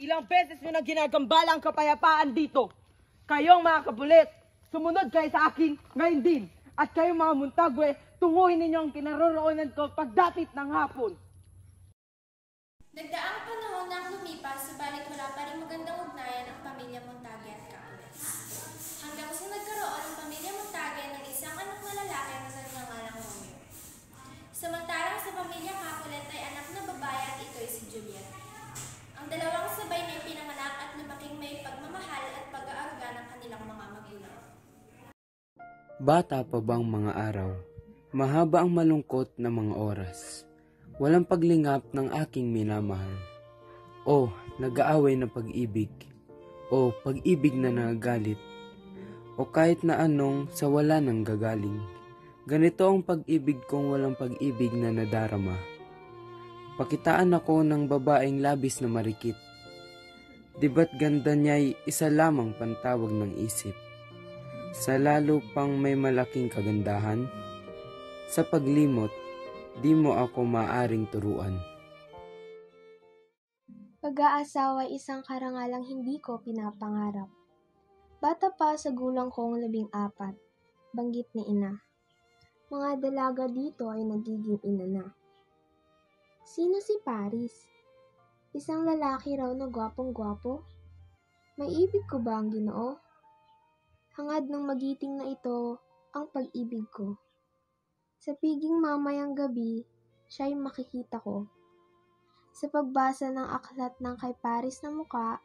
Ilang beses nyo na ginagambala ang kapayapaan dito. Kayong mga kabulit, sumunod kayo sa akin ngayon din. At kayong mga Montagwe, tunguhin ninyo ang kinaroroonan ko pagdapit ng hapon. Nagdaang panahon na ang lumipas, subalit wala pa rin magandang ugnayan ang pamilya Montague at Capulet. Hanggang sa nagkaroon ang pamilya Montague ng isang anak na lalaki na nagngangalang Romeo. Samantalang sa pamilya Capulet ay anak na babae at ito'y si Juliet. Ang dalawang sabay na pinanganak at lumaking may pagmamahal at pag-aaruga ng kanilang mga magulang. Bata pa bang mga araw? Mahaba ang malungkot na mga oras. Walang paglingap ng aking minamahal. O, nag-aaway na pag-ibig. O, pag-ibig na nagagalit. O kahit na anong sa wala nang gagaling. Ganito ang pag-ibig kong walang pag-ibig na nadarama. Pakitaan ako ng babaeng labis na marikit. Di ba't ganda niya'y isa lamang pantawag ng isip? Sa lalo pang may malaking kagandahan? Sa paglimot, di mo ako maaring turuan. Pag-aasawa ay isang karangalang hindi ko pinapangarap. Bata pa sa gulang kong 14, banggit ni ina. Mga dalaga dito ay nagiging ina na. Sino si Paris? Isang lalaki raw na gwapong-gwapo? May ibig ko ba ang Ginoo? Hangad ng magiting na ito ang pag-ibig ko. Sa piging mamayang gabi, siya'y makikita ko. Sa pagbasa ng aklat ng kay Paris na muka,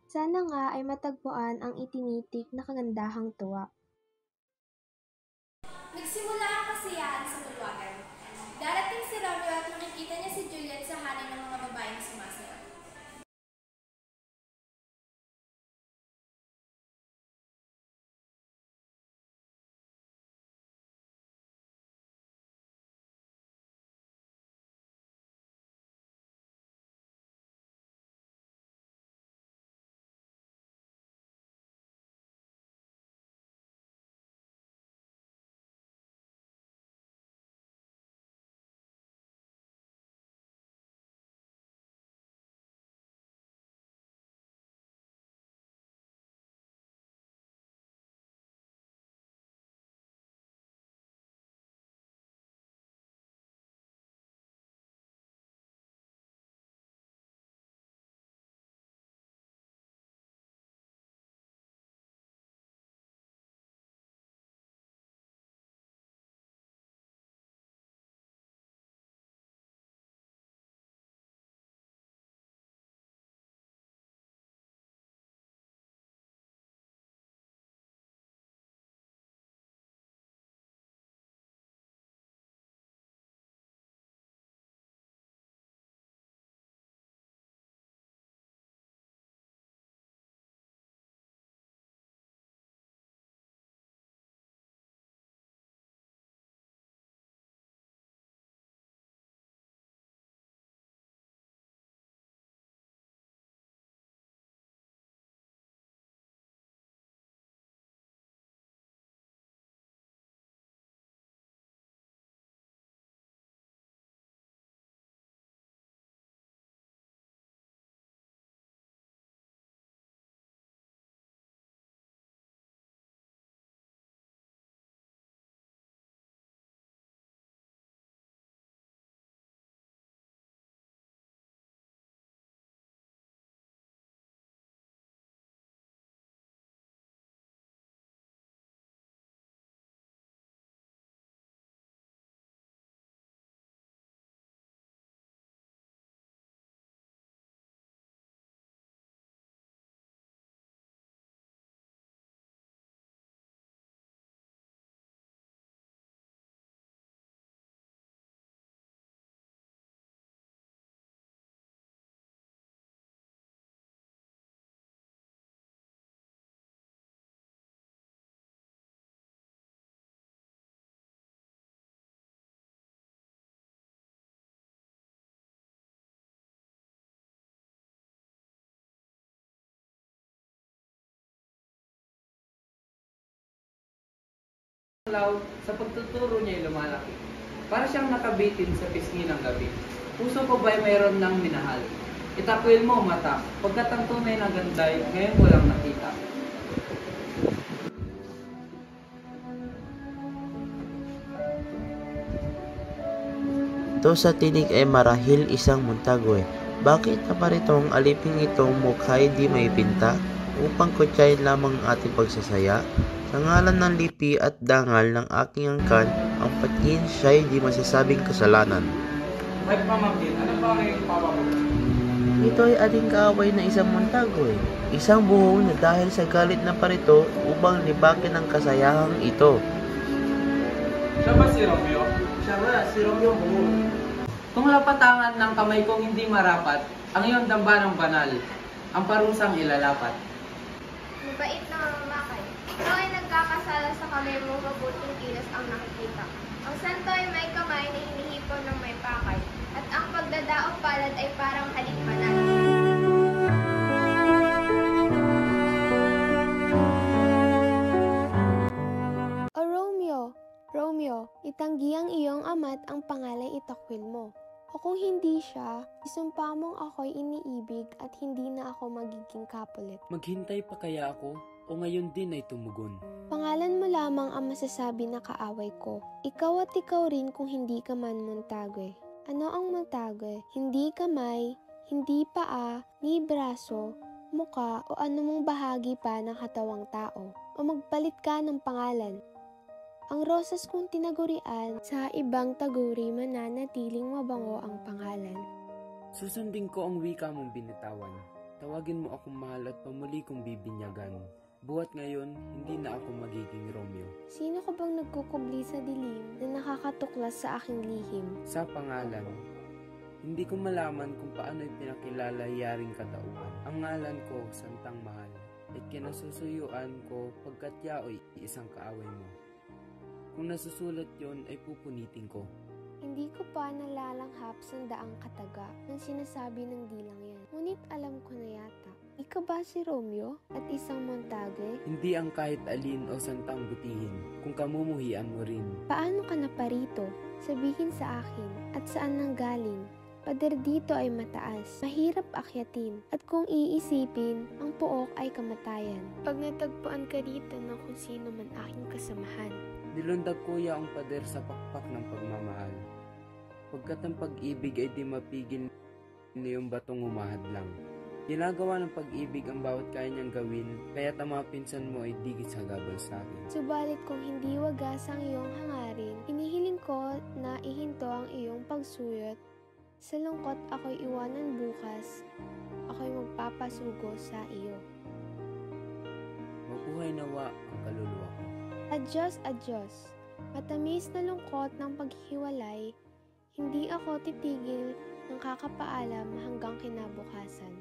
sana nga ay matagpuan ang itinitik na kagandahang tuwa. Nagsimula ang kasiyahan sa bulwagan. Darating si Romeo at nakikita niya si Juliet sa hanay ng mga babaeng sumasayaw. Sa pagtuturo niya ay lumalaki. Para siyang nakabitin sa pisngi ng gabi. Puso ko ba'y mayroon ng minahal? Itakwil mo mata, pagkat ang tunay na ganday, ngayon mo lang nakita. Ito sa tinig ay marahil isang Montague. Bakit na parito ang aliping itong mukha'y di may pinta? Upang kutsayin lamang ang ating pagsasaya? Sa ngalan ng lipi at dangal ng aking angkan, ang patin siya'y di masasabing kasalanan. May pamangkin, ano ba ang iyong papabuti? Ito ay ating kaaway na isang Montague. Isang buhong na dahil sa galit na parito upang libakin ang kasayahang ito. Siya ba si Romeo? Siya nga, si Romeo Buo. Kung lapatangan ng kamay kong hindi marapat, ang iyong dambanang banal, ang parusang ilalapat. Mabait na mamamakay. Ikaw ay nagkakasala sa kamay mo, mabuting kilos ang nakikita. Ang santo ay may kamay na hinihipon ng may pakay. At ang pagdadaong palad ay parang halikmanan. O Romeo, Romeo, itanggi ang iyong ama't ang pangalan itakwil mo. O kung hindi siya, isumpa mong ako'y iniibig at hindi na ako magiging kapulit. Maghintay pa kaya ako o ngayon din ay tumugon? Pangalan mo lamang ang masasabi na kaaway ko. Ikaw at ikaw rin kung hindi ka man Montague. Ano ang Montague? Hindi kamay, hindi paa, ni braso, muka o anumang bahagi pa ng katawang tao. O magpalit ka ng pangalan. Ang rosas kong tinagurian, sa ibang taguri mananatiling mabango ang pangalan. Susundin ko ang wika mong binitawan. Tawagin mo akong mahal at pamuli kong bibinyagan. Buhat ngayon, hindi na ako magiging Romeo. Sino ka bang nagkukubli sa dilim na nakakatuklas sa aking lihim? Sa pangalan, hindi ko malaman kung paano'y pinakilala yaring katauhan. Ang ngalan ko, Santang Mahal, at kinasusuyuan ko pagkat yao'y isang kaaway mo. Kung nasusulat yon ay pupunitin ko. Hindi ko pa nalalanghap sa daang kataga ng sinasabi ng dilang yan. Ngunit alam ko na yata. Ikaw ba si Romeo at isang Montague? Hindi ang kahit alin o santang butihin, kung kamumuhian mo rin. Paano ka naparito? Sabihin sa akin at saan nanggaling? Pader dito ay mataas, mahirap akyatin, at kung iisipin, ang pook ay kamatayan. Pag natagpuan ka dito ng kung sino man aking kasamahan, Nilundag kuya ang pader sa pakpak ng pagmamahal. Pagkat ang pag-ibig ay di mapigil ni yung batong humahadlang. Ginagawa ng pag-ibig ang bawat kaya niyang gawin, kaya't ang mga pinsan mo ay digit sa gabal sa akin. subalit kung hindi wagas ang iyong hangarin, hinihiling ko na ihinto ang iyong pagsuyot. Sa lungkot ako'y iwanan bukas, ako'y magpapasugo sa iyo. Mabuhay nawa ang kaluluwa ko. Adyos, adyos. Matamis na lungkot ng paghihiwalay, hindi ako titigil ng kakapaalam hanggang kinabukasan.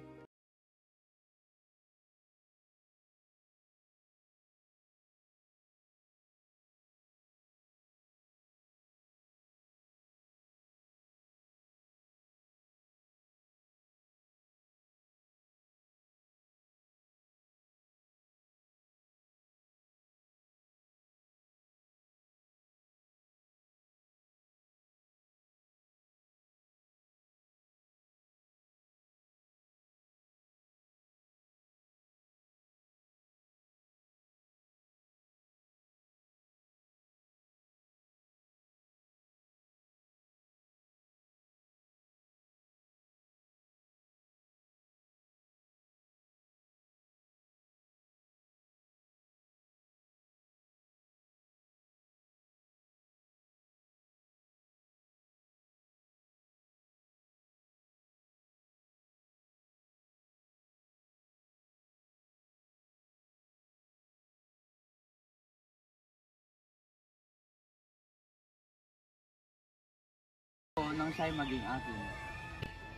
Nang siya'y maging akin.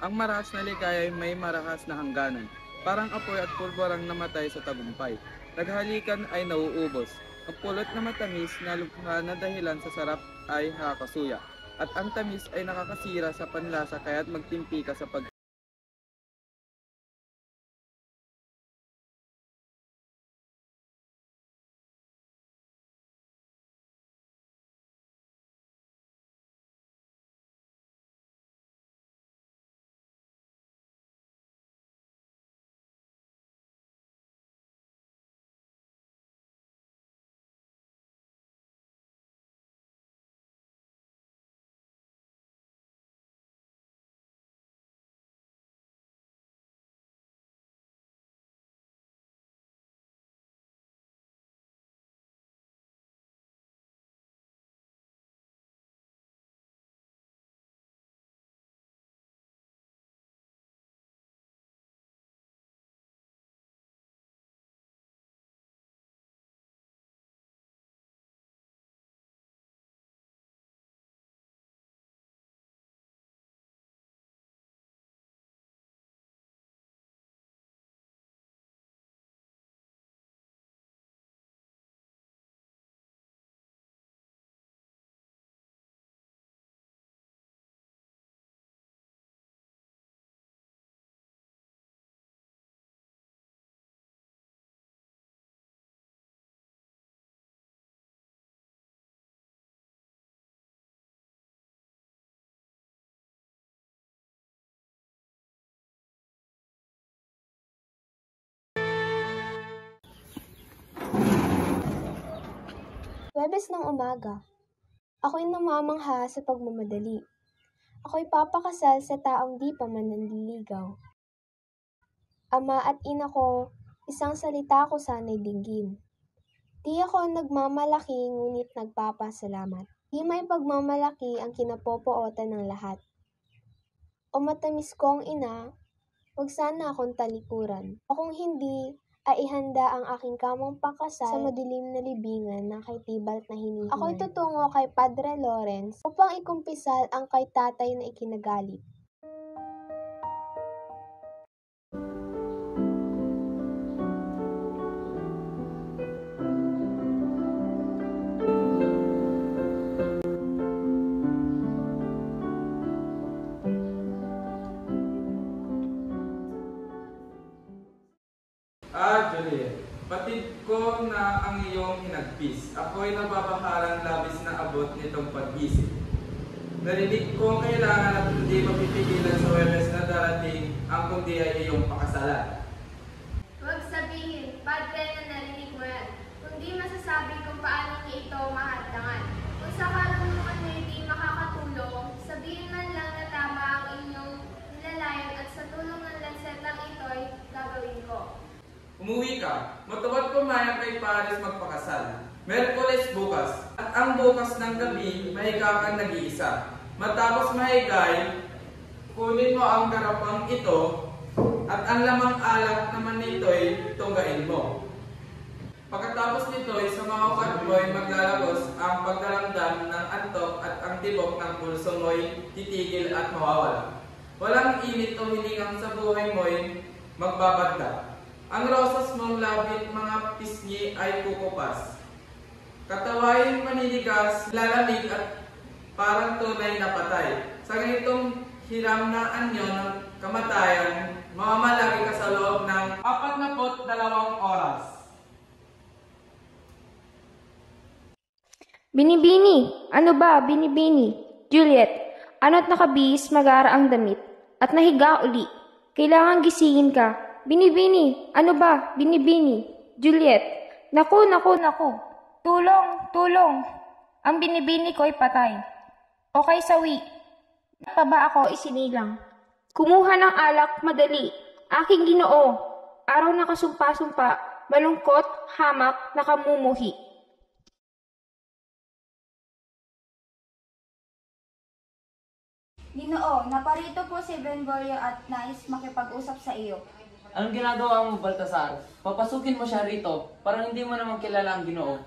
Ang marahas na ligaya ay may marahas na hangganan. Parang apoy at pulborang namatay sa tagumpay. Naghalikan ay nauubos. Ang pulot na matamis na lukha na dahilan sa sarap ay nakakasuya. At ang tamis ay nakakasira sa panlasa kaya't magtimpi ka sa pag Huwebes ng umaga. Ako'y namamangha sa pagmamadali. Ako'y papakasal sa taong di pa man nanliligaw. Ama at ina ko, isang salita ko sana'y dinggin. Di ako nagmamalaki ngunit nagpapasalamat. Di may pagmamalaki ang kinapopootan ng lahat. O matamis kong ina, huwag sana akong talikuran. O kung hindi, ay ihanda ang aking kamong pakasal sa madilim na libingan ng kay Tibalt na hinihingan. Ako'y tutungo kay Padre Lawrence upang ikumpisal ang kay tatay na ikinagalit. Juliet, patid ko na ang iyong hinagpis. Ako'y nababaharang labis na abot nitong pag-isip. Narinig ko kailangan at hindi mapipigilan sa Huwebes na darating ang kundi ay iyong pakasalan. Huwag sabihin, Padre, na narinig mo yan. Kundi masasabi kung paano niya ito mahadlangan. Kung sa karunungan mo hindi makakatulong, sabihin man lang na tama ang inyong nilalayan at sa tulong ng lansetang ito'y gagawin ko. Umuwi ka, matuwad pumayag kay Paris magpakasal. Merkules bukas, at ang bukas ng gabi, mahiga kang nag-iisa. Matapos mahigay, kunin mo ang garapang ito, at ang lamang alak naman nito'y tunggain mo. Pagkatapos nito'y sa mga ukat mo'y maglalagos ang pagdaramdam ng antok at ang tibok ng pulso mo'y titigil at mawawala. Walang init o hilingang sa buhay mo'y magbabagda. Ang rosas mong labit mga pisngi ay kukupas. Katawain maninigas, lalamig at parang tunay na patay. Sa ganitong hiram na anyo ng kamatayan, mamamalagi ka sa loob ng 42 oras. Binibini! Ano ba, Binibini? Juliet, ano't nakabihis mag-aara ang damit at nahiga uli. Kailangan gisingin ka. Binibini! Ano ba? Binibini! Juliet! Naku! Tulong! Tulong! Ang binibini ko ay patay. Okay, sawi. Pa ba ako isinilang? Kumuha ng alak, madali. Aking Ginoo. Araw na kasumpa-sumpa, malungkot, hamak, nakamumuhi. Ginoo, naparito po si Benvolio at nais makipag-usap sa iyo. Anong ginagawa mo, Baltasar? Papasukin mo siya rito, parang hindi mo naman kilala ang Ginoo.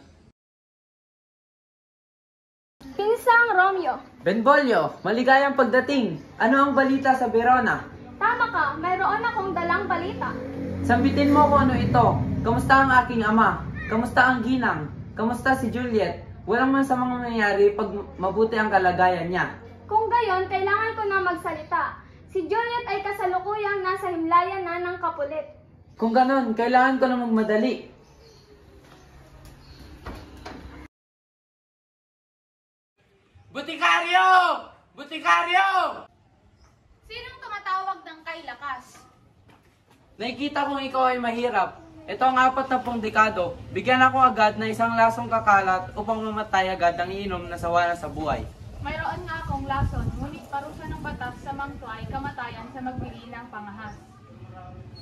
Pinsang Romeo. Benvolio, maligayang pagdating. Ano ang balita sa Verona? Tama ka, mayroon akong dalang balita. Sambitin mo kung ano ito. Kamusta ang aking ama? Kamusta ang ginang? Kamusta si Juliet? Walang man sa mga nangyayari pag mabuti ang kalagayan niya. Kung gayon, kailangan ko na magsalita. Si Juliet ay kasalukuyang nasa himlayan na ng kapulit. Kung ganon, kailangan ko na magmadali. Botikaryo! Botikaryo! Sinong tumatawag ng kay lakas? Nakikita kong ikaw ay mahirap. Ito ang 40 dekado. Bigyan ako agad na isang lasong kakalat upang mamatay agad ang iinom na sawa na sa buhay. Mayroon nga akong lason, ngunit parusa ng batas sa mangto ay kamatayan sa magbili ng pangahas.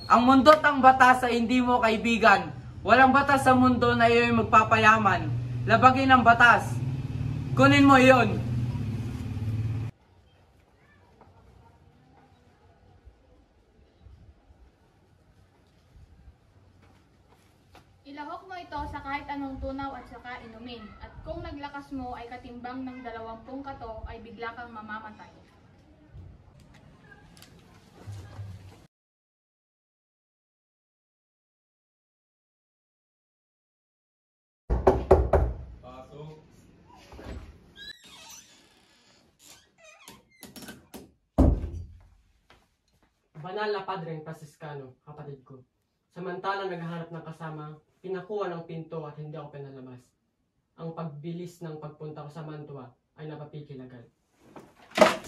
Ang mundo't ang batas ay hindi mo kaibigan. Walang batas sa mundo na iyo'y magpapayaman. Labagin ang batas. Kunin mo iyon. Ilahok mo ito sa kahit anong tunaw at saka inumin. At kung naglakas mo ay katimbang ng 20 kato ay bigla kang mamamatay. Pasok. Banal na Padreng Franciscano, kapatid ko. Samantalang naghahanap ng kasama, pinakuha ng pinto at hindi ako pinalabas. Ang pagbilis ng pagpunta ko sa Mantua ay napapigil agad.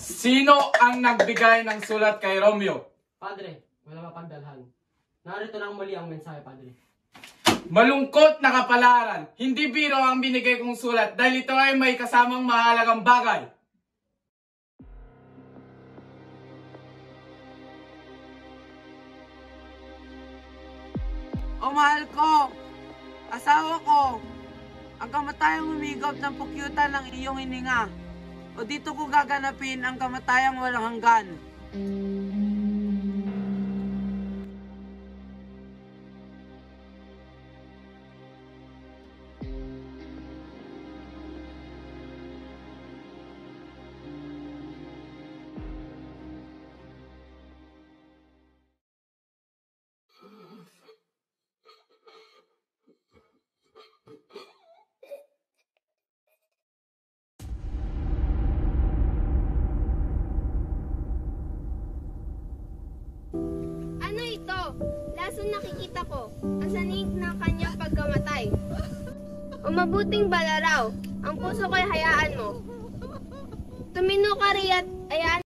Sino ang nagbigay ng sulat kay Romeo? Padre, wala mapagdalhan. Narito nang muli ang mensahe, Padre. Malungkot na kapalaran. Hindi biro ang binigay kong sulat dahil ito ay may kasamang mahalagang bagay. O mahal ko, asawa ko, ang kamatayang humigop ng pukyutan ng iyong hininga. O dito ko gaganapin ang kamatayang walang hanggan. Ano ito? Lasong nakikita ko. Ang sanig ng kanyang pagkamatay. O mabuting balaraw, ang puso ko'y hayaan mo. Tumino ka riya't ayaan.